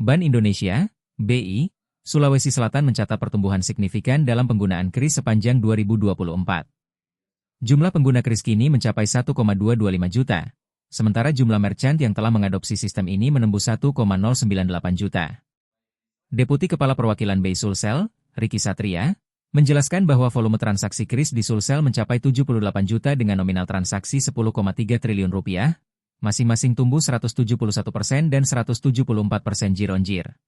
Bank Indonesia, BI, Sulawesi Selatan mencatat pertumbuhan signifikan dalam penggunaan kris sepanjang 2024. Jumlah pengguna kris kini mencapai 1,225 juta, sementara jumlah merchant yang telah mengadopsi sistem ini menembus 1,098 juta. Deputi Kepala Perwakilan BI Sulsel, Riki Satria, menjelaskan bahwa volume transaksi kris di Sulsel mencapai 78 juta dengan nominal transaksi 10,3 triliun rupiah, masing-masing tumbuh 171% dan 174% year-on-year.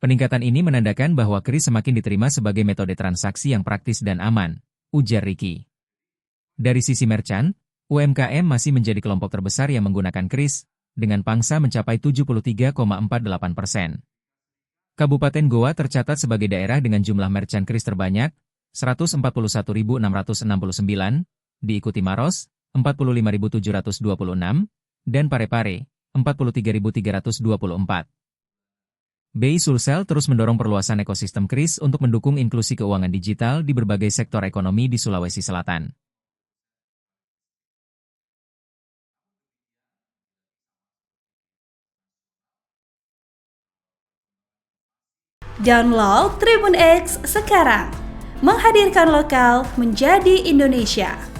Peningkatan ini menandakan bahwa kris semakin diterima sebagai metode transaksi yang praktis dan aman, ujar Riki. Dari sisi merchant, UMKM masih menjadi kelompok terbesar yang menggunakan kris, dengan pangsa mencapai 73,48%. Kabupaten Goa tercatat sebagai daerah dengan jumlah merchant kris terbanyak, 141.669, diikuti Maros, 45.726, dan Parepare, 43.324. BI Sulsel terus mendorong perluasan ekosistem kris untuk mendukung inklusi keuangan digital di berbagai sektor ekonomi di Sulawesi Selatan. Download Tribun X sekarang, menghadirkan lokal menjadi Indonesia.